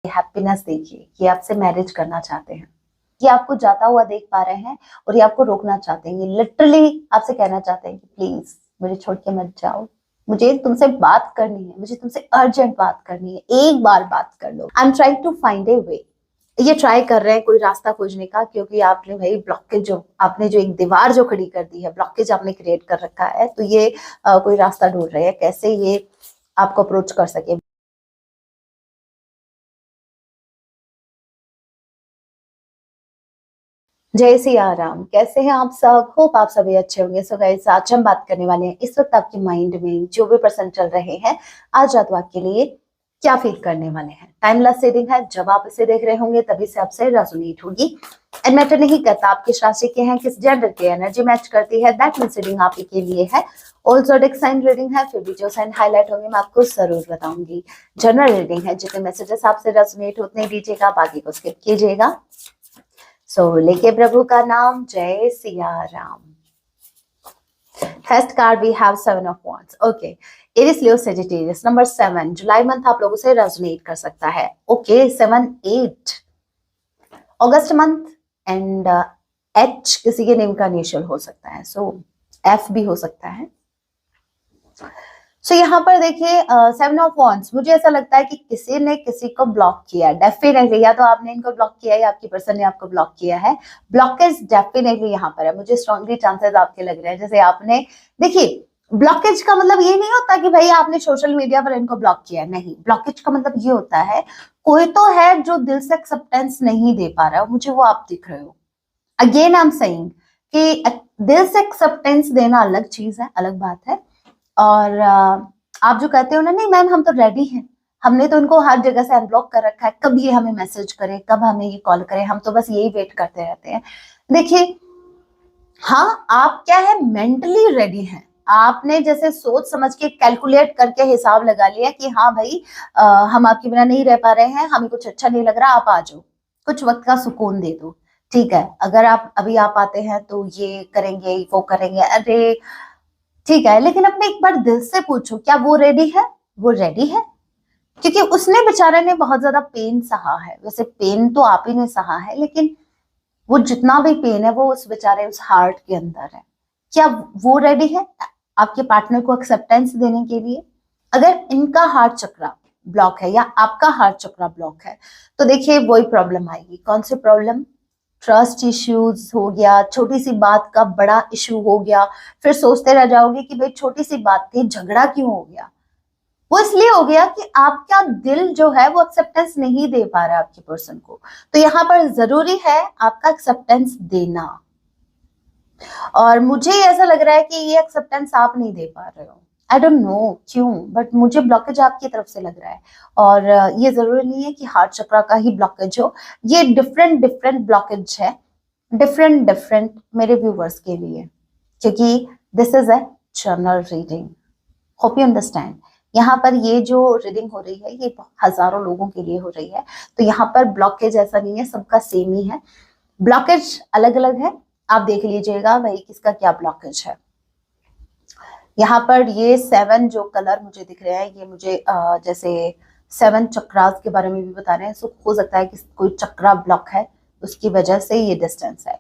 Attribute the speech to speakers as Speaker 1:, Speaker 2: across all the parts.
Speaker 1: Happiness देखिए कि आपसे मैरिज करना चाहते हैं, ये आपको जाता हुआ देख पा रहे हैं और ये आपको रोकना चाहते हैं। ये लिटरली आपसे कहना चाहते हैं कि प्लीज मुझे छोड़ के मत जाओ, मुझे तुमसे बात करनी है, मुझे तुमसे अर्जेंट बात करनी है, एक बार बात कर लो। I am trying to find a way. ये ट्राई कर रहे हैं कोई रास्ता खोजने का, क्योंकि आपने भाई ब्लॉकेज जो आपने जो एक दीवार जो खड़ी कर दी है, ब्लॉकेज आपने क्रिएट कर रखा है, तो ये कोई रास्ता ढूंढ रहे हैं कैसे ये आपको अप्रोच कर सके। जय सिया राम, कैसे हैं आप सब? होप आप सभी अच्छे होंगे। सो गाइस, आज हम बात करने वाले हैं इस वक्त आपके माइंड में जो भी पर्सन चल रहे हैं, आज रात आपके लिए क्या फील करने वाले हैं। टाइमलेस रीडिंग है, जब आप इसे देख रहे होंगे तभी से आपसे रेजोनेट होगी। एंड मैटर नहीं करता आप किस राशि के हैं, किस जेंडर के, एनर्जी मैच करती है, दैट मींस रीडिंग आप के लिए है। ऑल ज़ोडिक साइन रीडिंग है, फिर भी जो साइन हाईलाइट होंगे मैं आपको जरूर बताऊंगी। जनरल रीडिंग है, जितने मैसेजेस आपसे रेजोनेट होते हैं दीजिएगा, बाकी को स्किप कीजिएगा। लेके प्रभु का नाम, जय Siya Ram. First card we have 7 of wands. Okay, Aries Leo Sagittarius, number 7 जुलाई मंथ आप लोगों से रेजोनेट कर सकता है। ओके, 7 8 अगस्त मंथ एंड एच किसी के नेम का इनिशियल हो सकता है, सो एफ भी हो सकता है। यहाँ पर देखिए 7 ऑफ वांड्स, मुझे ऐसा लगता है कि किसी ने किसी को ब्लॉक किया डेफिनेटली, या तो आपने इनको ब्लॉक किया या आपकी पर्सन ने आपको ब्लॉक किया है। ब्लॉकेज डेफिनेटली यहाँ पर है, मुझे स्ट्रांगली चांसेस आपके लग रहे हैं। जैसे आपने देखिए, ब्लॉकेज का मतलब ये नहीं होता कि भाई आपने सोशल मीडिया पर इनको ब्लॉक किया, नहीं। ब्लॉकेज का मतलब ये होता है कोई तो है जो दिल से एक्सेप्टेंस नहीं दे पा रहा है, मुझे वो आप दिख रहे हो। अगेन आई एम सेइंग कि दिल से एक्सेप्टेंस देना अलग चीज है, अलग बात है। और आप जो कहते हो ना, नहीं मैम हम तो रेडी हैं, हमने तो उनको हर जगह से अनब्लॉक कर रखा है, कब ये हमें मैसेज करे, कब हमें ये कॉल करे, हम तो बस यही वेट करते रहते हैं। देखिए, हाँ आप क्या है, मेंटली रेडी हैं। आपने जैसे सोच समझ के कैलकुलेट करके हिसाब लगा लिया कि हाँ भाई हम आपके बिना नहीं रह पा रहे हैं, हमें कुछ अच्छा नहीं लग रहा, आप आ जाओ, कुछ वक्त का सुकून दे दो। ठीक है, अगर आप अभी आप आते हैं तो ये करेंगे वो करेंगे, अरे ठीक है, लेकिन अपने एक बार दिल से पूछो क्या वो रेडी है? वो रेडी है, क्योंकि उसने बेचारे ने बहुत ज्यादा पेन सहा है। वैसे पेन तो आप ही ने सहा है, लेकिन वो जितना भी पेन है वो उस बेचारे उस हार्ट के अंदर है। क्या वो रेडी है आपके पार्टनर को एक्सेप्टेंस देने के लिए? अगर इनका हार्ट चक्रा ब्लॉक है या आपका हार्ट चक्रा ब्लॉक है, तो देखिए वही प्रॉब्लम आएगी। कौन सी प्रॉब्लम? ट्रस्ट इश्यूज हो गया, छोटी सी बात का बड़ा इशू हो गया, फिर सोचते रह जाओगे कि भाई छोटी सी बात थी, झगड़ा क्यों हो गया? वो इसलिए हो गया कि आपका दिल जो है वो एक्सेप्टेंस नहीं दे पा रहा है आपके पर्सन को। तो यहाँ पर जरूरी है आपका एक्सेप्टेंस देना, और मुझे ऐसा लग रहा है कि ये एक्सेप्टेंस आप नहीं दे पा रहे हो। आई डोंट नो क्यों, बट मुझे ब्लॉकेज आपकी तरफ से लग रहा है। और ये जरूरी नहीं है कि हार्ट चक्रा का ही ब्लॉकेज हो, ये डिफरेंट डिफरेंट ब्लॉकेज है, डिफरेंट डिफरेंट मेरे व्यूवर्स के लिए, क्योंकि this is a general reading. Hope you understand. यहाँ पर ये जो रीडिंग हो रही है ये हजारों लोगों के लिए हो रही है, तो यहाँ पर ब्लॉकेज ऐसा नहीं है, सबका सेम ही है। ब्लॉकेज अलग अलग है, आप देख लीजिएगा भाई किसका क्या ब्लॉकेज है। यहाँ पर ये 7 जो कलर मुझे दिख रहे हैं, ये मुझे जैसे 7 चक्रास के बारे में भी बता रहे हैं। सो हो सकता है कि कोई चक्रा ब्लॉक है, उसकी वजह से ये डिस्टेंस है।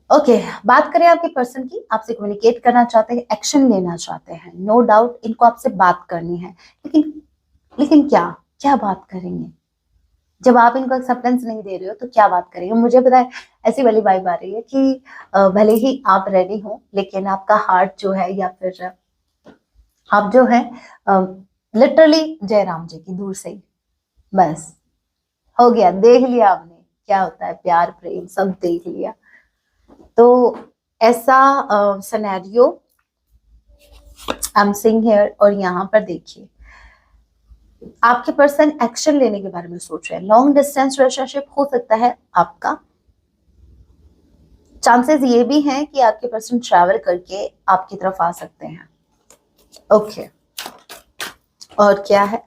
Speaker 1: ओके, बात करें आपके पर्सन की, आपसे कम्युनिकेट करना चाहते हैं, एक्शन लेना चाहते हैं, नो डाउट इनको आपसे बात करनी है, लेकिन लेकिन क्या क्या बात करेंगे? जब आप इनको एक्सेप्टेंस नहीं दे रहे हो तो क्या बात करेंगे? मुझे पता है ऐसी वाली वाइब आ रही है कि भले ही आप रेडी हो, लेकिन आपका हार्ट जो है, या फिर आप जो है लिटरली जयराम जी की दूर से ही बस हो गया, देख लिया आपने क्या होता है, प्यार प्रेम सब देख लिया। तो ऐसा scenario I am seeing here. और यहाँ पर देखिए आपके पर्सन एक्शन लेने के बारे में सोच रहे हैं। लॉन्ग डिस्टेंस रिलेशनशिप हो सकता है आपका। चांसेस ये भी हैं कि आपके पर्सन ट्रैवल करके आपकी तरफ आ सकते हैं। ओके, और क्या है?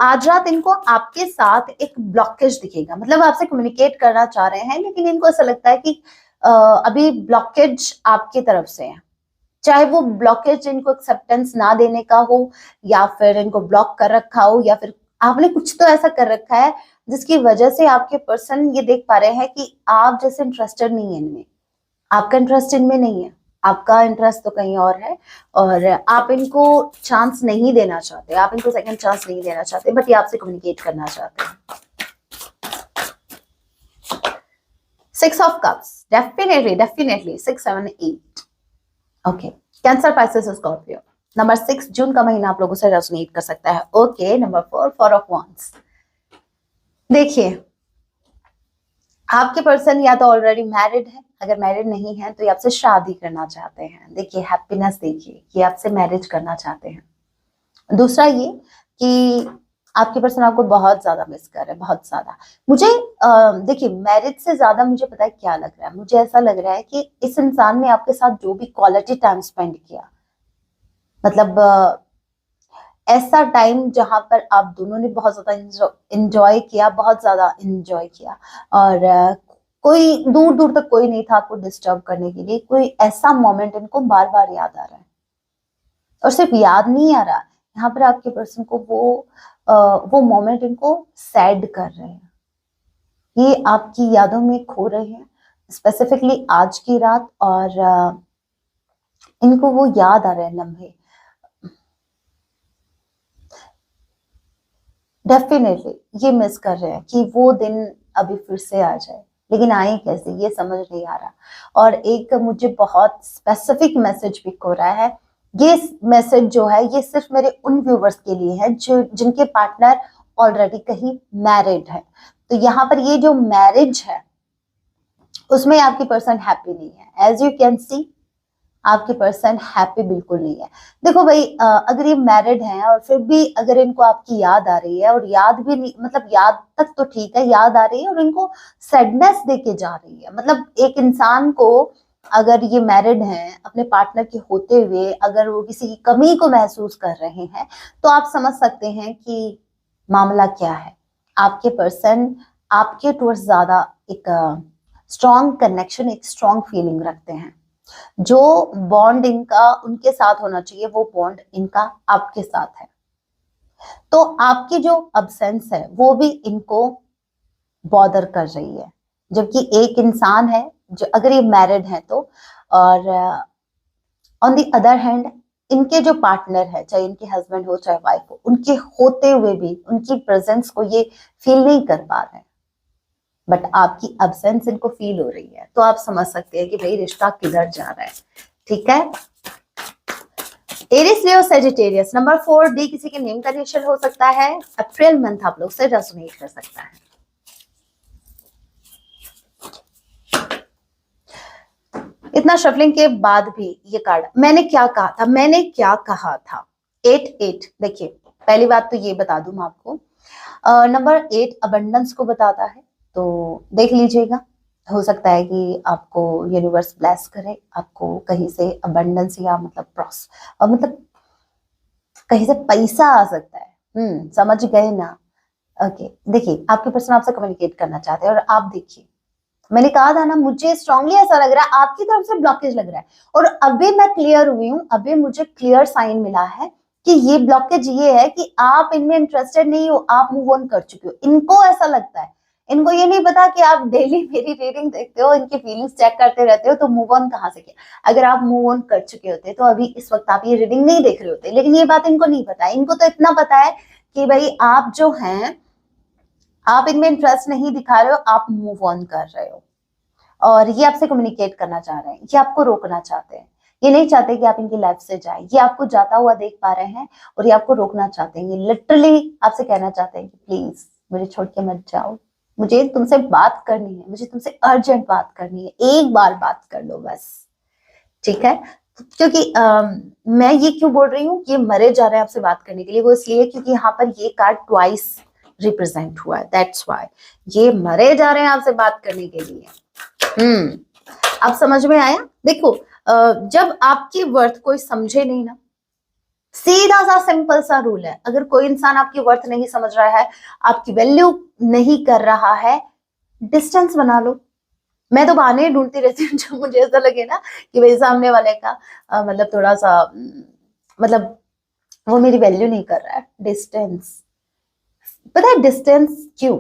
Speaker 1: आज रात इनको आपके साथ एक ब्लॉकेज दिखेगा, मतलब आपसे कम्युनिकेट करना चाह रहे हैं, लेकिन इनको ऐसा लगता है कि अभी ब्लॉकेज आपकी तरफ से है। चाहे वो ब्लॉकेज इनको एक्सेप्टेंस ना देने का हो, या फिर इनको ब्लॉक कर रखा हो, या फिर आपने कुछ तो ऐसा कर रखा है जिसकी वजह से आपके पर्सन ये देख पा रहे हैं कि आप जैसे इंटरेस्टेड नहीं है इनमें, आपका इंटरेस्ट इनमें नहीं है, आपका इंटरेस्ट तो कहीं और है, और आप इनको चांस नहीं देना चाहते, आप इनको सेकंड चांस नहीं देना चाहते, बट ये आपसे कम्युनिकेट करना चाहते हैं। 6 of cups, definitely 6, 7, 8। Okay, cancer, Pisces, Scorpio. Number 6 जून का महीना आप लोगों से रेजोनेट कर सकता है। Okay, number 4 4 of wands. देखिए, आपके पर्सन या तो ऑलरेडी मैरिड है, अगर मैरिड नहीं है तो ये आपसे शादी करना चाहते हैं। देखिए हैप्पीनेस, देखिए ये आपसे मैरिज करना चाहते हैं। दूसरा ये कि आपके पर्सन आपको बहुत ज्यादा मिस कर रहे हैं, बहुत ज्यादा। मुझे देखिए, मैरिज से ज्यादा मुझे पता है क्या लग रहा है, मुझे ऐसा लग रहा है कि इस इंसान ने आपके साथ जो भी क्वालिटी टाइम स्पेंड किया, मतलब ऐसा टाइम जहां पर आप दोनों ने बहुत ज्यादा इंजॉय किया, बहुत ज्यादा इंजॉय किया, और कोई दूर दूर तक कोई नहीं था आपको डिस्टर्ब करने के लिए। कोई ऐसा मोमेंट इनको बार बार याद आ रहा है, और सिर्फ याद नहीं आ रहा, यहाँ पर आपके पर्सन को वो मोमेंट इनको सैड कर रहे हैं, ये आपकी यादों में खो रहे हैं, स्पेसिफिकली आज की रात, और इनको वो याद आ रहे हैं लम्हे। डेफिनेटली ये मिस कर रहे हैं कि वो दिन अभी फिर से आ जाए, लेकिन आए कैसे ये समझ नहीं आ रहा। और एक मुझे बहुत स्पेसिफिक मैसेज पिक हो रहा है, ये मैसेज जो है ये सिर्फ मेरे उन व्यूवर्स के लिए है जो जिनके पार्टनर ऑलरेडी कहीं मैरिड है। तो यहाँ पर ये जो मैरिज है उसमें आपकी पर्सन हैप्पी नहीं है। एज यू कैन सी, आपके पर्सन हैप्पी बिल्कुल नहीं है। देखो भाई, अगर ये मैरिड हैं और फिर भी अगर इनको आपकी याद आ रही है, और याद भी नहीं, मतलब याद तक तो ठीक है, याद आ रही है और इनको सैडनेस देके जा रही है। मतलब एक इंसान को, अगर ये मैरिड हैं, अपने पार्टनर के होते हुए अगर वो किसी की कमी को महसूस कर रहे हैं, तो आप समझ सकते हैं कि मामला क्या है। आपके पर्सन आपके टुवर्ड्स ज्यादा एक स्ट्रॉन्ग कनेक्शन, एक स्ट्रॉन्ग फीलिंग रखते हैं। जो बॉन्ड इनका उनके साथ होना चाहिए, वो बॉन्ड इनका आपके साथ है। तो आपकी जो अब्सेंस है वो भी इनको बॉदर कर रही है। जबकि एक इंसान है जो, अगर ये मैरिड है तो, और ऑन द अदर हैंड इनके जो पार्टनर है, चाहे इनके हस्बैंड हो चाहे वाइफ हो, उनके होते हुए भी उनकी प्रेजेंस को ये फील नहीं कर पा रहे हैं, बट आपकी अब्सेंस इनको फील हो रही है। तो आप समझ सकते हैं कि भाई रिश्ता किधर जा रहा है। ठीक है, Eris, Leo, Sagittarius. Number 4 D किसी के नेम का इनिशियल हो सकता है। अप्रैल मंथ आप लोग से रेजोनेट कर सकता है। इतना शफलिंग के बाद भी ये कार्ड, मैंने क्या कहा था 8 देखिए, पहली बात तो ये बता दूं मैं आपको, नंबर 8 अबंडेंस को बताता है, तो देख लीजिएगा। हो सकता है कि आपको यूनिवर्स ब्लेस करे, आपको कहीं से अबंडेंस या मतलब कहीं से पैसा आ सकता है। समझ गए ना। ओके, देखिए आपके पर्सन आपसे कम्युनिकेट करना चाहते हैं, और आप देखिए, मैंने कहा था ना, मुझे स्ट्रांगली ऐसा लग रहा है आपकी तरफ से ब्लॉकेज लग रहा है, और अभी मैं क्लियर हुई हूँ, अभी मुझे क्लियर साइन मिला है कि ये ब्लॉकेज ये है कि आप इनमें इंटरेस्टेड नहीं हो, आप मूव ऑन कर चुके हो। इनको ऐसा लगता है, इनको ये नहीं पता कि आप डेली मेरी रीडिंग देखते हो, इनकी फीलिंग्स चेक करते रहते हो, तो मूव ऑन कहाँ से किया। अगर आप मूव ऑन कर चुके होते तो अभी इस वक्त आप ये रीडिंग नहीं देख रहे होते, लेकिन ये बात इनको नहीं पता है। इनको तो इतना पता है कि भाई आप जो हैं, आप इनमें इंटरेस्ट नहीं दिखा रहे हो, आप मूव ऑन कर रहे हो, और ये आपसे कम्युनिकेट करना चाह रहे हैं, ये आपको रोकना चाहते हैं। ये नहीं चाहते कि आप इनकी लाइफ से जाए, ये आपको जाता हुआ देख पा रहे हैं और ये आपको रोकना चाहते हैं। ये लिटरली आपसे कहना चाहते हैं कि प्लीज मुझे छोड़ के मत जाओ, मुझे तुमसे बात करनी है, मुझे तुमसे अर्जेंट बात करनी है, एक बार बात कर लो बस। ठीक है, क्योंकि मैं ये क्यों बोल रही हूँ, ये मरे जा रहे हैं आपसे बात करने के लिए, वो इसलिए क्योंकि यहाँ पर ये कार्ड ट्वाइस रिप्रेजेंट हुआ है, दैट्स व्हाई ये मरे जा रहे हैं आपसे बात करने के लिए। अब समझ में आया। देखो, जब आपकी वर्थ कोई समझे नहीं ना, सीधा सा सिंपल सा रूल है, अगर कोई इंसान आपकी वर्थ नहीं समझ रहा है, आपकी वैल्यू नहीं कर रहा है, डिस्टेंस बना लो, मैं तो बहाने ढूंढती रहती हूँ जब मुझे ऐसा लगे ना कि भाई सामने वाले का मतलब थोड़ा सा मतलब वो मेरी वैल्यू नहीं कर रहा है। डिस्टेंस, पता है डिस्टेंस क्यों?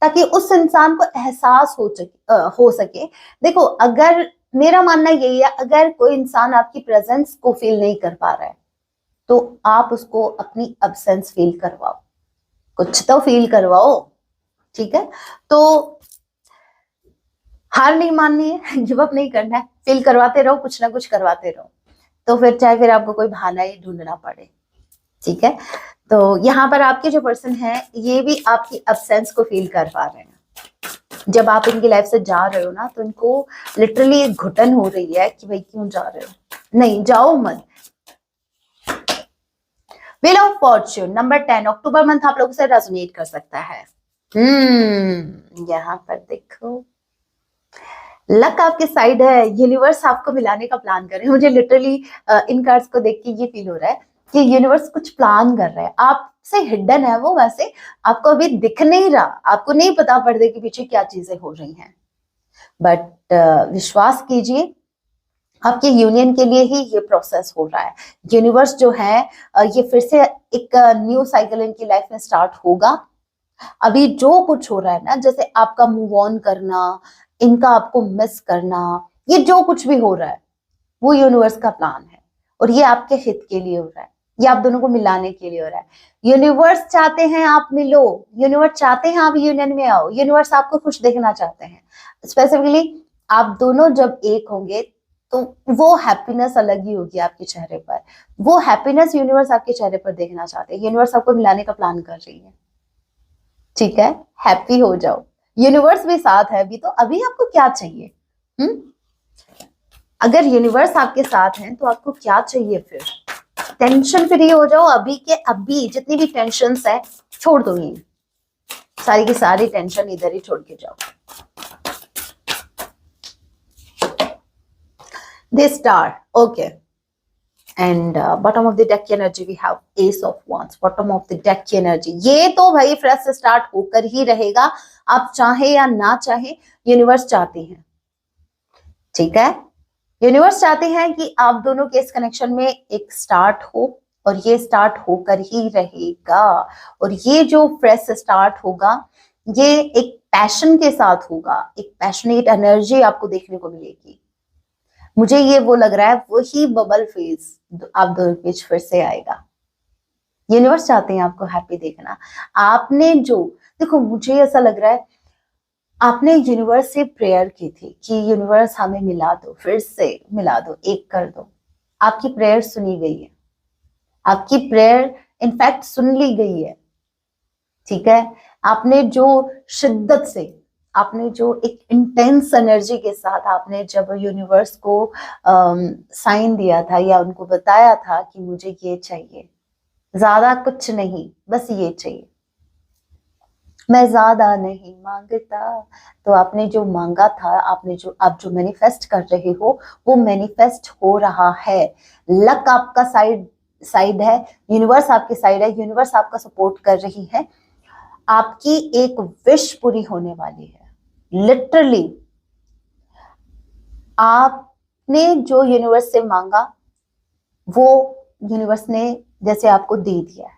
Speaker 1: ताकि उस इंसान को एहसास हो सके। देखो, अगर मेरा मानना यही है, अगर कोई इंसान आपकी प्रेजेंस को फील नहीं कर पा रहा है तो आप उसको अपनी एब्सेंस फील करवाओ, कुछ तो फील करवाओ। ठीक है, तो हार नहीं माननी है, गिव अप नहीं करना है, फील करवाते रहो, कुछ ना कुछ करवाते रहो। तो फिर चाहे फिर आपको कोई बहाना ही ढूंढना पड़े। ठीक है, तो यहाँ पर आपके जो पर्सन है ये भी आपकी एब्सेंस को फील कर पा रहे हैं। जब आप इनकी लाइफ से जा रहे हो ना तो इनको लिटरली एक घुटन हो रही है कि भाई क्यों जा रहे हो, नहीं जाओ मत। Wheel of Fortune number 10, October month आप लोगों से रेजोनेट कर सकता है। यहाँ पर देखो, लक आपके साइड है, यूनिवर्स आपको मिलाने का प्लान कर रहे हैं। मुझे लिटरली इन कार्ड्स को देख के ये फील हो रहा है कि यूनिवर्स कुछ प्लान कर रहा है, आपसे हिडन है वो, वैसे आपको अभी दिख नहीं रहा, आपको नहीं पता पर्दे के पीछे क्या चीजें हो रही हैं, बट विश्वास कीजिए आपके यूनियन के लिए ही ये प्रोसेस हो रहा है। यूनिवर्स जो है ये फिर से एक न्यू साइकिल इनकी लाइफ में स्टार्ट होगा। अभी जो कुछ हो रहा है ना, जैसे आपका मूव ऑन करना, इनका आपको मिस करना, ये जो कुछ भी हो रहा है वो यूनिवर्स का प्लान है और ये आपके हित के लिए हो रहा है, ये आप दोनों को मिलाने के लिए हो रहा है। यूनिवर्स चाहते हैं आप मिलो, यूनिवर्स चाहते हैं आप यूनियन में आओ, यूनिवर्स आपको खुश देखना चाहते हैं। स्पेसिफिकली आप दोनों जब एक होंगे तो वो हैप्पीनेस अलग ही होगी आपके चेहरे पर, वो हैप्पीनेस यूनिवर्स आपके चेहरे पर देखना चाहते हैं। यूनिवर्स आपको मिलाने का प्लान कर रही है। ठीक है, हैप्पी हो जाओ, यूनिवर्स भी साथ है अभी, तो अभी आपको क्या चाहिए? अगर यूनिवर्स आपके साथ है तो आपको क्या चाहिए फिर? टेंशन फ्री हो जाओ अभी के अभी, जितनी भी टेंशन है छोड़ दो, ये सारी की सारी टेंशन इधर ही छोड़ के जाओ। This star, okay. And bottom of the deck energy we have Ace of Wands. Bottom of the deck energy, ये तो भाई फ्रेश स्टार्ट होकर ही रहेगा, आप चाहे या ना चाहे, यूनिवर्स चाहती है। ठीक है, यूनिवर्स चाहते हैं कि आप दोनों के इस कनेक्शन में एक स्टार्ट हो और ये स्टार्ट होकर ही रहेगा। और ये जो फ्रेश स्टार्ट होगा ये एक पैशन के साथ होगा, एक पैशनेट एनर्जी आपको देखने को मिलेगी। मुझे ये वो लग रहा है वही बबल फेज आप दोनों के बीच फिर से आएगा। यूनिवर्स चाहते हैं आपको हैप्पी देखना। आपने जो देखो, मुझे ऐसा लग रहा है आपने यूनिवर्स से प्रेयर की थी कि यूनिवर्स हमें मिला दो, फिर से मिला दो, एक कर दो। आपकी प्रेयर सुनी गई है, आपकी प्रेयर इनफैक्ट सुन ली गई है। ठीक है, आपने जो शिद्दत से, आपने जो एक इंटेंस एनर्जी के साथ आपने जब यूनिवर्स को साइन दिया था या उनको बताया था कि मुझे ये चाहिए, ज्यादा कुछ नहीं, बस ये चाहिए, मैं ज्यादा नहीं मांगता, तो आपने जो मांगा था, आपने जो आप जो मैनिफेस्ट कर रहे हो वो मैनिफेस्ट हो रहा है। लक आपका साइड है, यूनिवर्स आपकी साइड है, यूनिवर्स आपका सपोर्ट कर रही है। आपकी एक विश पूरी होने वाली है। लिटरली आपने जो यूनिवर्स से मांगा वो यूनिवर्स ने जैसे आपको दे दिया है।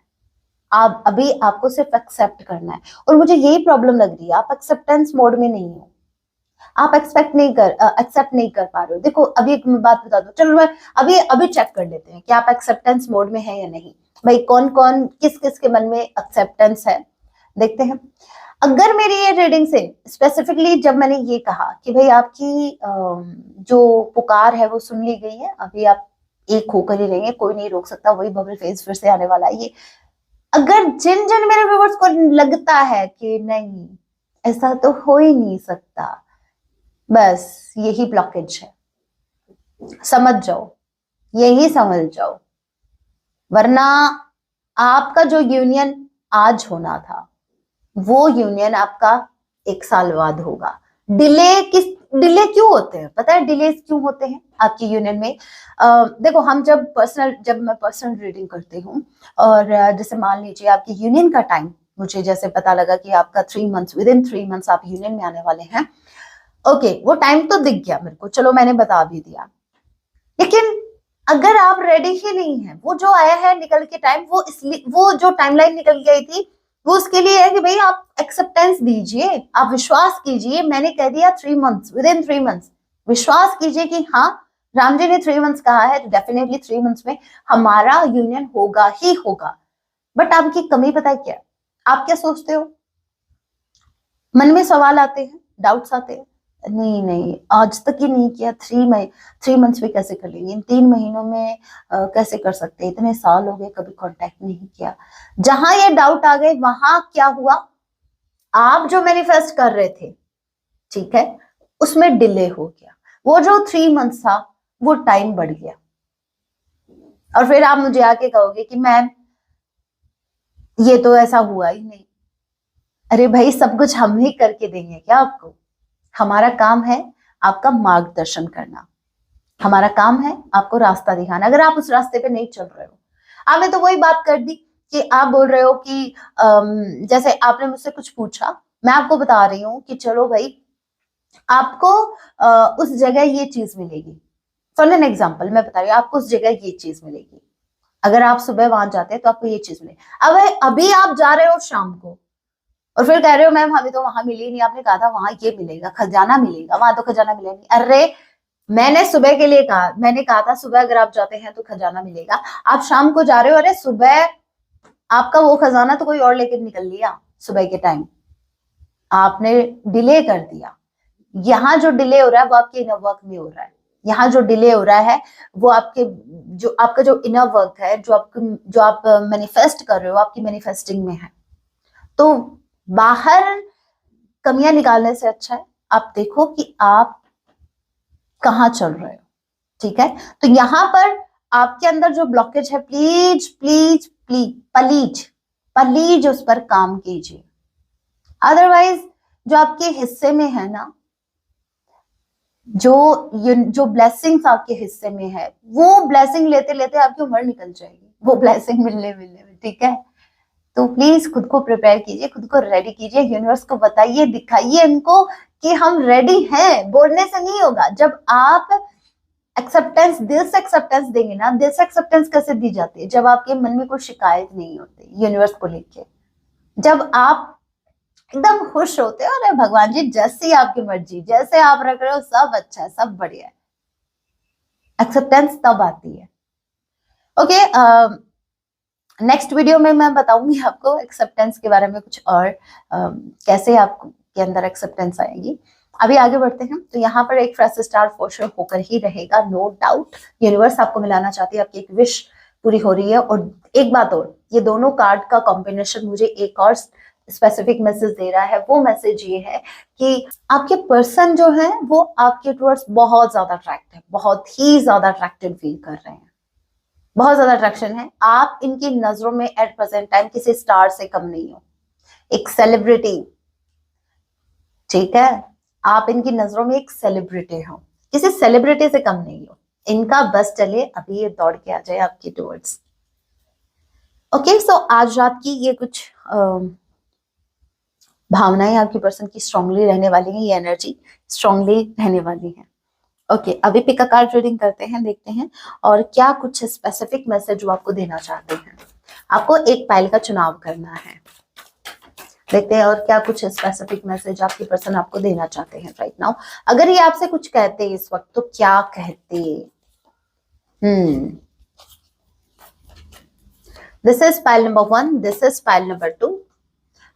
Speaker 1: आप अभी आपको सिर्फ एक्सेप्ट करना है। और मुझे यही प्रॉब्लम लग रही है, आप एक्सेप्टेंस मोड में नहीं हो, आप एक्सेप्ट नहीं कर पा रहे हो। देखो अभी एक बात बता दो, चलो मैं अभी चेक कर लेते हैं कि आप एक्सेप्टेंस मोड में है या नहीं। भाई कौन कौन किस किस के मन में एक्सेप्टेंस है, देखते हैं। अगर मेरी ये रीडिंग से स्पेसिफिकली जब मैंने ये कहा कि भाई आपकी जो पुकार है वो सुन ली गई है, अभी आप एक होकर ही रहेंगे, कोई नहीं रोक सकता, वही बबल फेज फिर से आने वाला है। ये अगर जिन जिन मेरे व्यूअर्स को लगता है कि नहीं ऐसा तो हो ही नहीं सकता, बस यही ब्लॉकेज है, समझ जाओ, यही समझ जाओ। वरना आपका जो यूनियन आज होना था वो यूनियन आपका 1 साल बाद होगा। डिले क्यों होते हैं पता है? डिले क्यों होते हैं आपकी यूनियन में? देखो हम जब मैं पर्सनल रीडिंग करती हूँ और जैसे मान लीजिए आपकी यूनियन का टाइम मुझे जैसे पता लगा कि आपका 3 मंथ्स, विद इन 3 मंथ्स आप यूनियन में आने वाले हैं, ओके, वो टाइम तो दिख गया मेरे को, चलो मैंने बता भी दिया, लेकिन अगर आप रेडी ही नहीं है, वो जो आया है निकल के टाइम, वो इसलिए वो जो टाइमलाइन निकल गई थी वो उसके लिए है कि भाई आप एक्सेप्टेंस दीजिए, आप विश्वास कीजिए। मैंने कह दिया 3 मंथ्स, विद इन 3 मंथ्स विश्वास कीजिए कि हाँ राम जी ने 3 मंथ्स कहा है तो डेफिनेटली 3 मंथ्स में हमारा यूनियन होगा ही होगा। बट आपकी कमी पता है क्या, आप क्या सोचते हो, मन में सवाल आते हैं, डाउट्स आते हैं, नहीं नहीं आज तक ही नहीं किया, 3 मंथ्स में कैसे कर लेंगे, इन 3 महीनों में कैसे कर सकते हैं, इतने साल हो गए कभी कांटेक्ट नहीं किया। जहां ये डाउट आ गए वहां क्या हुआ, आप जो मैनिफेस्ट कर रहे थे, ठीक है, उसमें डिले हो गया, वो जो 3 मंथ्स था वो टाइम बढ़ गया। और फिर आप मुझे आके कहोगे कि मैम ये तो ऐसा हुआ ही नहीं। अरे भाई सब कुछ हम ही करके देंगे क्या आपको, हमारा काम है आपका मार्गदर्शन करना, हमारा काम है आपको रास्ता दिखाना। अगर आप उस रास्ते पे नहीं चल रहे हो, आपने तो वही बात कर दी कि आप बोल रहे हो कि जैसे आपने मुझसे कुछ पूछा, मैं आपको बता रही हूँ कि चलो भाई आपको उस जगह ये चीज मिलेगी, फॉर एन एग्जाम्पल मैं बता रही हूँ आपको उस जगह ये चीज मिलेगी, अगर आप सुबह वहां जाते हैं तो आपको ये चीज मिलेगी। अब अभी आप जा रहे हो शाम को और फिर कह रहे हो मैम हमें तो वहां मिली नहीं, आपने कहा था वहां ये मिलेगा, खजाना मिलेगा, वहां तो खजाना मिलेगा नहीं। अरे मैंने सुबह के लिए कहा, मैंने कहा था सुबह अगर आप जाते हैं तो खजाना मिलेगा, आप शाम को जा रहे हो, अरे सुबह आपका वो खजाना तो कोई और लेकर निकल लिया, सुबह के टाइम आपने डिले कर दिया। यहाँ जो डिले हो रहा है वो आपके इनर वर्क में हो रहा है, यहाँ जो डिले हो रहा है वो आपके जो आपका जो इनर वर्क है, जो आप मैनिफेस्ट कर रहे हो, आपकी मैनिफेस्टिंग में है। तो बाहर कमियां निकालने से अच्छा है आप देखो कि आप कहाँ चल रहे हो, ठीक है। तो यहाँ पर आपके अंदर जो ब्लॉकेज है, please please please please please उस पर काम कीजिए। अदरवाइज जो आपके हिस्से में है ना, जो ब्लेसिंग्स आपके हिस्से में है, वो ब्लेसिंग लेते लेते आपकी उम्र निकल जाएगी, वो ब्लेसिंग मिलने में, ठीक है। तो प्लीज खुद को प्रिपेयर कीजिए, खुद को रेडी कीजिए, यूनिवर्स को बताइए, दिखाइए इनको कि हम रेडी हैं। बोलने से नहीं होगा, जब आप एक्सेप्टेंस, दिल से एक्सेप्टेंस देंगे ना, दिल से एक्सेप्टेंस कैसे दी जाती है, जब आपके मन में कोई शिकायत नहीं होती यूनिवर्स को लेके, जब आप एकदम खुश होते हो, अरे भगवान जी जैसी आपकी मर्जी, जैसे आप रख रहे हो सब अच्छा है, सब बढ़िया है, एक्सेप्टेंस तब आती है। ओके, नेक्स्ट वीडियो में मैं बताऊंगी आपको एक्सेप्टेंस के बारे में कुछ और, कैसे आपके अंदर एक्सेप्टेंस आएगी। अभी आगे बढ़ते हैं। तो यहाँ पर एक फ्रेश स्टार्ट फॉर होकर ही रहेगा, नो डाउट। यूनिवर्स आपको मिलाना चाहती है, आपकी एक विश पूरी हो रही है। और एक बात और, ये दोनों कार्ड का कॉम्बिनेशन मुझे एक और स्पेसिफिक मैसेज दे रहा है। वो मैसेज ये है कि आपके पर्सन जो है वो आपके टुवर्ड्स बहुत ज्यादा अट्रैक्ट है, बहुत ही ज्यादा अट्रैक्टेड फील कर रहे हैं, बहुत ज्यादा अट्रैक्शन है। आप इनकी नजरों में एट प्रेजेंट टाइम किसी स्टार से कम नहीं हो, एक सेलिब्रिटी, ठीक है, आप इनकी नजरों में एक सेलिब्रिटी हो, किसी सेलिब्रिटी से कम नहीं हो। इनका बस चले अभी ये दौड़ के आ जाए आपके टुवर्ड्स। ओके, सो आज रात की ये कुछ भावनाएं आपकी पर्सन की स्ट्रांगली रहने वाली हैं, ये एनर्जी स्ट्रांगली रहने वाली है। ओके, अभी पिक अ कार्ड रीडिंग करते हैं, देखते हैं और क्या कुछ स्पेसिफिक मैसेज वो आपको देना चाहते हैं। आपको एक पाइल का चुनाव करना है, देखते हैं और क्या कुछ स्पेसिफिक मैसेज आपकी पर्सन आपको देना चाहते हैं राइट नाउ। अगर ये आपसे कुछ कहते इस वक्त तो क्या कहते? This is pile number 1, this is pile number 2।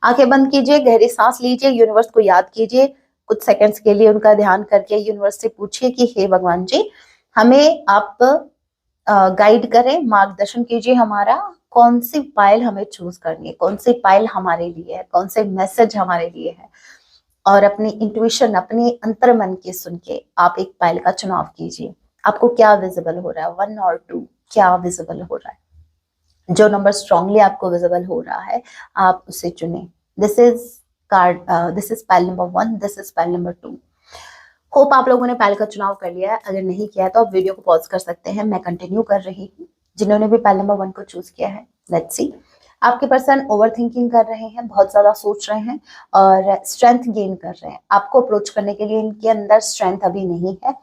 Speaker 1: आंखें बंद कीजिए, गहरी सांस लीजिए, यूनिवर्स को याद कीजिए कुछ सेकंड्स के लिए, उनका ध्यान करके यूनिवर्स से पूछिए कि हे भगवान जी, हमें आप गाइड करें, मार्गदर्शन कीजिए, हमारा कौन सी पाइल हमें चूज करनी है, कौन सी पाइल हमारे लिए है, कौन से मैसेज हमारे लिए है। और अपनी इंट्यूशन, अपनी अंतर मन की सुन के आप एक पाइल का चुनाव कीजिए। आपको क्या विजिबल हो रहा है, 1 और 2, क्या विजिबल हो रहा है? जो नंबर स्ट्रांगली आपको विजिबल हो रहा है आप उसे चुने। This is called, this is pile number 1, this is pile number 2। Hope आप लोगों ने पाइल का चुनाव कर लिया है। अगर नहीं किया है तो आप वीडियो को पॉज कर सकते हैं, मैं कंटिन्यू कर रही हूँ। जिन्होंने भी पाइल नंबर 1 को चूज किया है, लेट्स सी। आपके पर्सन ओवर थिंकिंग कर रहे हैं, बहुत ज्यादा सोच रहे हैं और स्ट्रेंथ गेन कर रहे हैं। आपको अप्रोच करने के लिए इनके अंदर स्ट्रेंथ अभी नहीं है।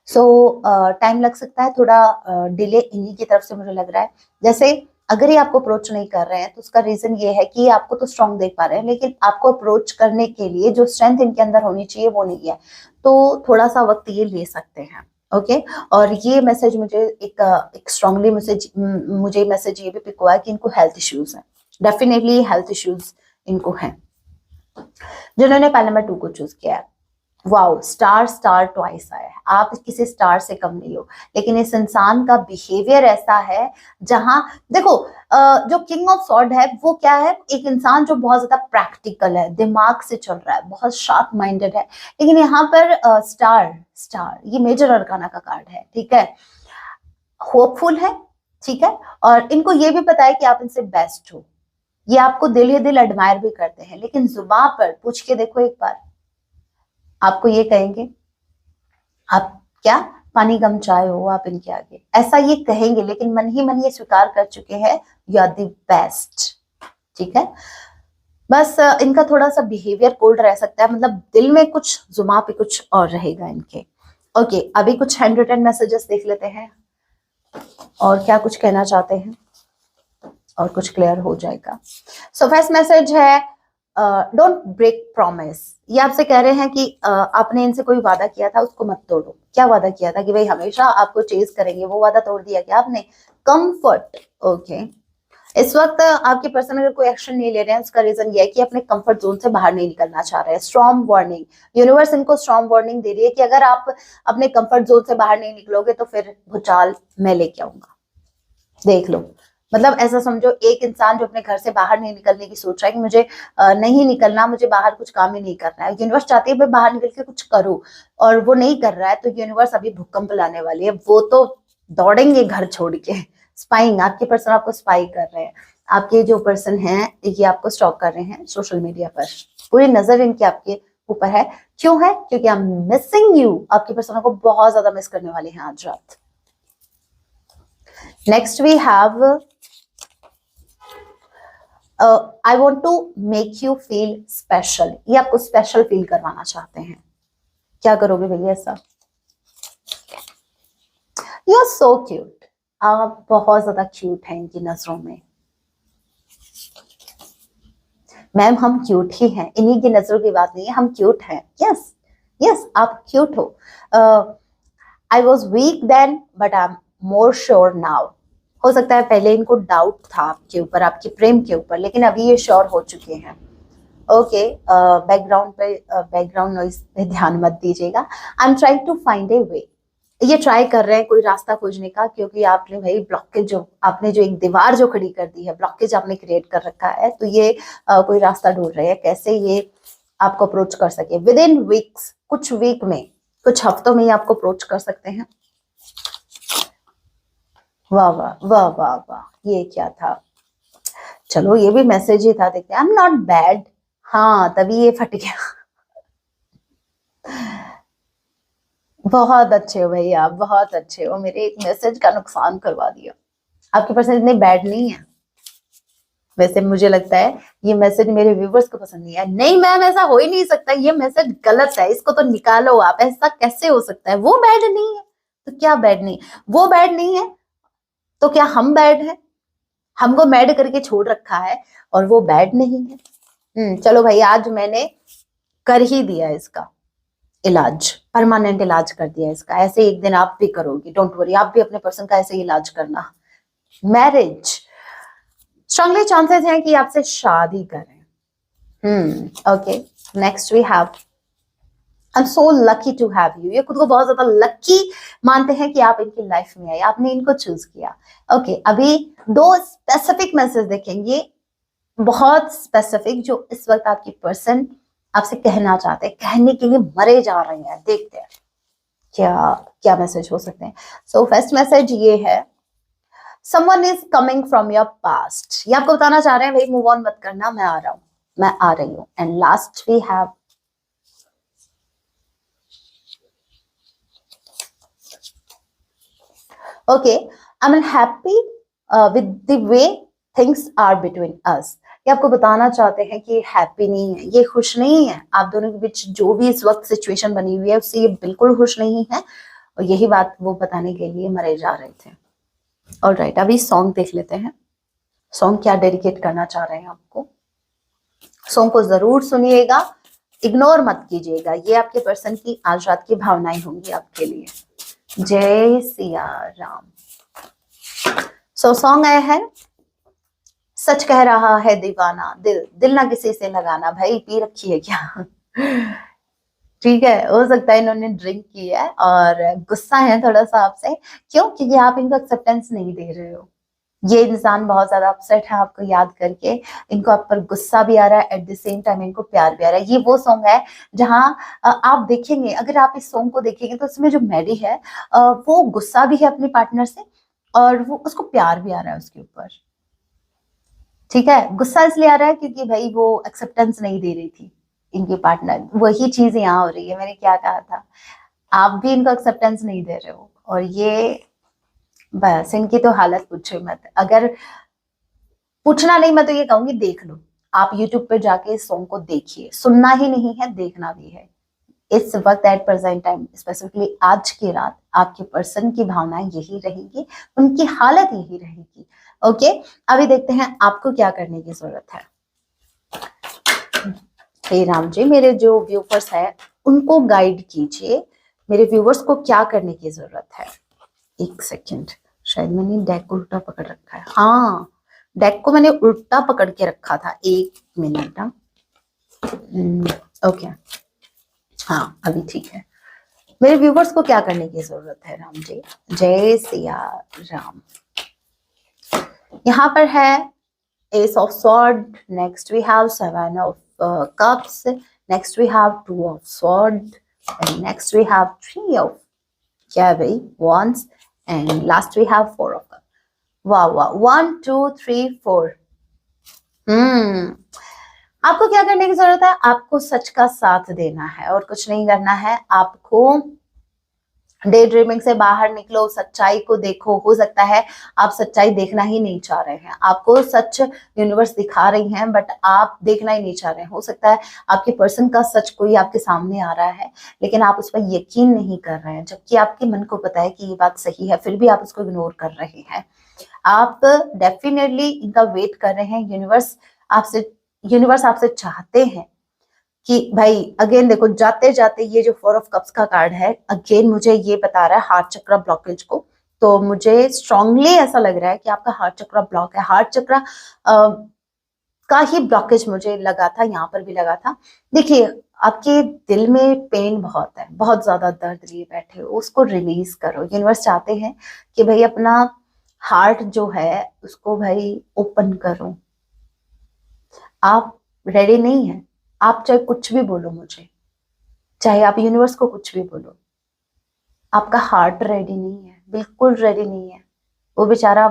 Speaker 1: सो टाइम लग सकता है, थोड़ा डिले इन्हीं की तरफ से मुझे लग रहा है। जैसे अगर ये आपको अप्रोच नहीं कर रहे हैं तो उसका रीजन ये है कि आपको तो स्ट्रांग देख पा रहे हैं, लेकिन आपको अप्रोच करने के लिए जो स्ट्रेंथ इनके अंदर होनी चाहिए वो नहीं है, तो थोड़ा सा वक्त ये ले सकते हैं। ओके और ये मैसेज मुझे एक स्ट्रांगली मुझे मैसेज ये भी पिक हुआ है कि इनको हेल्थ इश्यूज हैं, डेफिनेटली हेल्थ इश्यूज इनको हैं। जिन्होंने पहले नंबर 2 को चूज किया है, वाओ, स्टार स्टार ट्वाइस आया है। आप किसी स्टार से कम नहीं हो, लेकिन इस इंसान का बिहेवियर ऐसा है जहां देखो जो किंग ऑफ सॉर्ड है वो क्या है, एक इंसान जो बहुत ज्यादा प्रैक्टिकल है, दिमाग से चल रहा है, बहुत शार्प माइंडेड है। लेकिन यहाँ पर स्टार स्टार ये मेजर अरकाना का कार्ड है, ठीक है, होपफुल है, ठीक है, और इनको ये भी पता है कि आप इनसे बेस्ट हो, ये आपको दिल ही दिल एडमायर भी करते हैं, लेकिन जुबान पर पूछ के देखो एक बार, आपको ये कहेंगे आप क्या पानी कम चाय हो आप इनके आगे, ऐसा ये कहेंगे, लेकिन मन ही मन ये स्वीकार कर चुके हैं यू आर द बेस्ट, ठीक है। बस इनका थोड़ा सा बिहेवियर कोल्ड रह सकता है, मतलब दिल में कुछ जुबान पे कुछ और रहेगा इनके। ओके अभी कुछ हैंड रिटन मैसेजेस देख लेते हैं और क्या कुछ कहना चाहते हैं और कुछ क्लियर हो जाएगा। सो फर्स्ट मैसेज है डोंट ब्रेक प्रॉमिस। ये आपसे कह रहे हैं कि आपने इनसे कोई वादा किया था उसको मत तोड़ो। क्या वादा किया था कि भाई हमेशा आपको चेज करेंगे, वो वादा तोड़ दिया क्या आपने? कंफर्ट, ओके इस वक्त आपके पर्सन अगर कोई एक्शन नहीं ले रहे हैं उसका रीजन ये है कि अपने कंफर्ट जोन से बाहर नहीं निकलना चाह रहे हैं। स्ट्रॉन्ग वार्निंग, यूनिवर्स इनको स्ट्रॉन्ग वार्निंग दे रही है कि अगर आप अपने कंफर्ट जोन से बाहर नहीं निकलोगे तो फिर भूचाल मैं लेके आऊंगा। देख लो, मतलब ऐसा समझो एक इंसान जो अपने घर से बाहर नहीं निकलने की सोच रहा है कि मुझे नहीं निकलना, मुझे बाहर कुछ काम ही नहीं करना है, यूनिवर्स चाहती है मैं बाहर निकल के कुछ करूं और वो नहीं कर रहा है, तो यूनिवर्स अभी भूकंप लाने वाली है, वो तो दौड़ेंगे घर छोड़ के। स्पाइंग, आपके पर्सन आपको स्पाई कर रहे हैं, आपके जो पर्सन हैं ये आपको स्टॉक कर रहे हैं सोशल मीडिया पर, पूरी नजर इनकी आपके ऊपर है। क्यों है? क्योंकि आई एम मिसिंग यू, आपके पर्सन को बहुत ज्यादा मिस करने वाले हैं आज रात। Next we have I want to make you feel special. ये आपको स्पेशल फील करवाना चाहते हैं। क्या करोगे भैया ऐसा? यू आर सो क्यूट, आप बहुत ज्यादा क्यूट हैं इनकी नजरों में। मैम हम क्यूट ही हैं, इन्हीं की नजरों की बात नहीं है, हम क्यूट हैं। यस यस आप क्यूट हो। I was weak then but I am more sure now. हो सकता है पहले इनको डाउट था आपके ऊपर, आपके प्रेम के ऊपर, लेकिन अभी ये श्योर हो चुके हैं। ओके बैकग्राउंड नॉइज पे ध्यान मत दीजिएगा। I am trying to find a way. ये ट्राई कर रहे हैं कोई रास्ता खोजने का, क्योंकि आपने भाई ब्लॉकेज जो आपने जो एक दीवार जो खड़ी कर दी है, ब्लॉकेज आपने क्रिएट कर रखा है, तो ये कोई रास्ता ढूंढ रहे हैं कैसे ये आपको अप्रोच कर सके। विद इन वीक्स, कुछ वीक में, कुछ हफ्तों में ये आपको अप्रोच कर सकते हैं। वाह वाह वाह वाह वाह, ये क्या था? चलो ये भी मैसेज ही था, देखते हैं। आई एम नॉट बैड, हाँ तभी ये फट गया। बहुत अच्छे हो भैया, आप बहुत अच्छे हो, मेरे एक मैसेज का नुकसान करवा दिया। आपके पर्सन इतने बैड नहीं है। वैसे मुझे लगता है ये मैसेज मेरे व्यूवर्स को पसंद नहीं है। नहीं मैम ऐसा हो ही नहीं सकता, ये मैसेज गलत है, इसको तो निकालो आप, ऐसा कैसे हो सकता है? वो बैड नहीं है तो क्या बैड नहीं? वो बैड नहीं है तो क्या हम बैड हैं? हमको मैड करके छोड़ रखा है और वो बैड नहीं है। चलो भाई आज मैंने कर ही दिया इसका इलाज, परमानेंट इलाज कर दिया इसका। ऐसे एक दिन आप भी करोगी, डोंट वरी, आप भी अपने पर्सन का ऐसे इलाज करना। मैरिज, स्ट्रांगली चांसेस हैं कि आपसे शादी करें। Okay next we have I am so lucky to have you. ये खुद को बहुत ज्यादा लकी मानते हैं कि आप इनकी लाइफ में आए, आपने इनको चूज किया। ओके अभी दो स्पेसिफिक मैसेज देखेंगे, बहुत स्पेसिफिक, जो इस वक्त आपकी पर्सन आपसे कहना चाहते हैं, कहने के लिए मरे जा रहे हैं। देखते हैं क्या क्या मैसेज हो सकते हैं। सो फर्स्ट मैसेज ये है, someone is coming from your past. ये आपको बताना चाह रहे हैं भाई मूव ऑन मत करना, मैं आ रहा हूं, मैं आ रही हूं। And last we have okay I'm happy with the way things are between us. ये आपको बताना चाहते हैं कि ये हैप्पी नहीं है, ये खुश नहीं है। आप दोनों के बीच जो भी इस वक्त सिचुएशन बनी हुई है उससे ये बिल्कुल खुश नहीं है, और यही बात वो बताने के लिए मरे जा रहे थे। ऑलराइट, अभी सॉन्ग देख लेते हैं। सॉन्ग क्या डेडिकेट करना चाह रहे हैं आपको। सॉन्ग को जरूर सुनिएगा, इग्नोर मत कीजिएगा। ये आपके पर्सन की आज रात की भावनाएं होंगी आपके लिए। जय सिया राम। सो सॉन्ग आया है, सच कह रहा है दीवाना दिल, दिल ना किसी से लगाना। भाई पी रखी है क्या? ठीक है, हो सकता है इन्होंने ड्रिंक की है और गुस्सा है थोड़ा सा आपसे। क्यों? क्योंकि आप इनको एक्सेप्टेंस नहीं दे रहे हो। ये इंसान बहुत ज्यादा अपसेट है आपको याद करके। इनको आप पर गुस्सा भी आ रहा है, एट द सेम टाइम इनको प्यार भी आ रहा है। ये वो सॉन्ग है जहां आप देखेंगे, अगर आप इस सॉन्ग को देखेंगे तो उसमें जो मैडी है वो गुस्सा भी है अपने पार्टनर से, और वो उसको प्यार भी आ रहा है उसके ऊपर। ठीक है, गुस्सा इसलिए आ रहा है क्योंकि भाई वो एक्सेप्टेंस नहीं दे रही थी इनकी पार्टनर। वही चीज यहाँ हो रही है, मैंने क्या कहा था, आप भी इनको एक्सेप्टेंस नहीं दे रहे हो। और ये बस इनकी तो हालत पूछो मत। अगर पूछना नहीं, मैं तो ये कहूंगी देख लो, आप यूट्यूब पे जाके इस सॉन्ग को देखिए। सुनना ही नहीं है, देखना भी है। इस वक्त एट प्रेजेंट टाइम, स्पेसिफिकली आज की रात, आपके पर्सन की भावनाएं यही रहेगी, उनकी हालत यही रहेगी। ओके, अभी देखते हैं आपको क्या करने की जरूरत है। हे राम जी, मेरे जो व्यूवर्स हैं उनको गाइड कीजिए, मेरे व्यूवर्स को क्या करने की जरूरत है। एक सेकेंड, शायद मैंने डेक को उल्टा पकड़ रखा है। हाँ, डेक को मैंने उल्टा पकड़ के रखा था। एक मिनट। ओके, हाँ अभी ठीक है। मेरे व्यूवर्स को क्या करने की जरूरत है राम जी। जय सिया राम। यहाँ पर है Ace of Sword, next we have Seven of Cups, next we have Two of Sword, and next we have Three of क्या भाई Wands, and last we have Four of Cups. वाह वाह, 1 2 3 4। आपको क्या करने की जरूरत है? आपको सच का साथ देना है और कुछ नहीं करना है। आपको डे ड्रीमिंग से बाहर निकलो, सच्चाई को देखो। हो सकता है आप सच्चाई देखना ही नहीं चाह रहे हैं, आपको सच यूनिवर्स दिखा रही है बट आप देखना ही नहीं चाह रहे हैं। हो सकता है आपके पर्सन का सच कोई आपके सामने आ रहा है लेकिन आप उस पर यकीन नहीं कर रहे हैं, जबकि आपके मन को पता है कि ये बात सही है, फिर भी आप उसको इग्नोर कर रहे हैं। आप डेफिनेटली इनका वेट कर रहे हैं। यूनिवर्स आपसे चाहते हैं कि भाई, अगेन देखो, जाते जाते ये जो 4 ऑफ कप्स का कार्ड है, अगेन मुझे ये बता रहा है हार्ट चक्र ब्लॉकेज को। तो मुझे स्ट्रांगली ऐसा लग रहा है कि आपका हार्ट चक्र ब्लॉक है। हार्ट चक्र का ही ब्लॉकेज मुझे लगा था, यहाँ पर भी लगा था। देखिए, आपके दिल में पेन बहुत है, बहुत ज्यादा दर्द लिए बैठे हो, उसको रिलीज करो। यूनिवर्स चाहते हैं कि भाई अपना हार्ट जो है उसको भाई ओपन करो। आप रेडी नहीं है, आप चाहे कुछ भी बोलो मुझे, चाहे आप यूनिवर्स को कुछ भी बोलो, आपका हार्ट रेडी नहीं है, बिल्कुल रेडी नहीं है। वो बेचारा,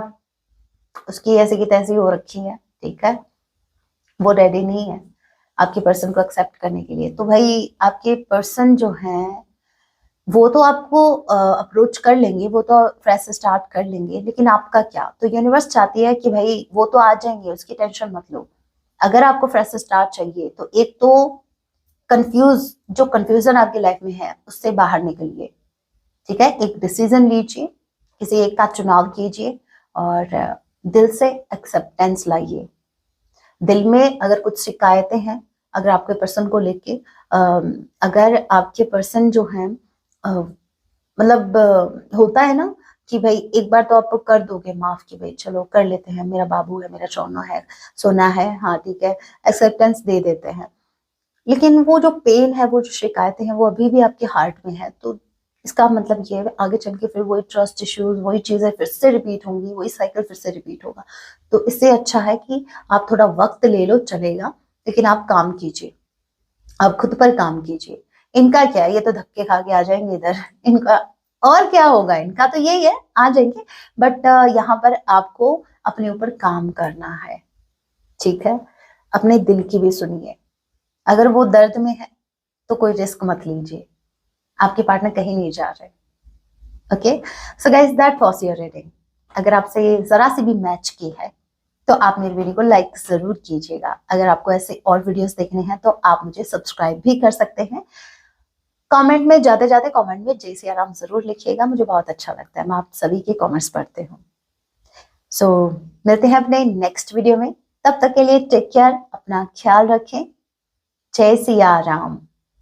Speaker 1: उसकी ऐसी की तैसी हो रखी है, ठीक है, वो रेडी नहीं है आपके पर्सन को एक्सेप्ट करने के लिए। तो भाई आपके पर्सन जो हैं वो तो आपको अप्रोच कर लेंगे, वो तो फ्रेश स्टार्ट कर लेंगे, लेकिन आपका क्या? तो यूनिवर्स चाहती है कि भाई वो तो आ जाएंगे, उसकी टेंशन मत लो। अगर आपको फ्रेश स्टार्ट चाहिए तो एक तो जो कंफ्यूजन आपकी लाइफ में है उससे बाहर निकलिए, ठीक है। एक डिसीजन लीजिए, किसी एक का चुनाव कीजिए और दिल से एक्सेप्टेंस लाइए। दिल में अगर कुछ शिकायतें हैं, अगर आपके पर्सन को लेके, अगर आपके पर्सन जो है मतलब होता है ना कि भाई एक बार तो आप कर दोगे माफ कि भाई चलो कर लेते हैं, मेरा बाबू है, मेरा सोना है, हाँ ठीक है, एक्सेप्टेंस दे देते हैं। लेकिन वो जो पेन है, वो जो शिकायतें हैं, वो अभी भी आपके हार्ट में है। तो इसका मतलब ये है आगे चल के फिर वही ट्रस्ट इश्यूज, वही चीजें फिर से रिपीट होंगी, वही साइकिल फिर से रिपीट होगा। तो इससे अच्छा है कि आप थोड़ा वक्त ले लो, चलेगा, लेकिन आप काम कीजिए, आप खुद पर काम कीजिए। इनका क्या है, ये तो धक्के खा के आ जाएंगे इधर, इनका और क्या होगा, इनका तो यही है, आ जाएंगे। बट यहाँ पर आपको अपने ऊपर काम करना है, ठीक है। अपने दिल की भी सुनिए। अगर वो दर्द में है तो कोई रिस्क मत लीजिए, आपके पार्टनर कहीं नहीं जा रहे। Okay, so guys, that was your reading. अगर आपसे जरा सी भी मैच की है तो आप मेरी वीडियो को लाइक जरूर कीजिएगा। अगर आपको ऐसे और वीडियोस देखने हैं तो आप मुझे सब्सक्राइब भी कर सकते हैं। कमेंट में जाते जाते कमेंट में जय सिया राम जरूर लिखिएगा, मुझे बहुत अच्छा लगता है, मैं आप सभी के कमेंट्स पढ़ते हूँ। सो मिलते हैं अपने नेक्स्ट वीडियो में, तब तक के लिए टेक केयर, अपना ख्याल रखें। जय सिया राम।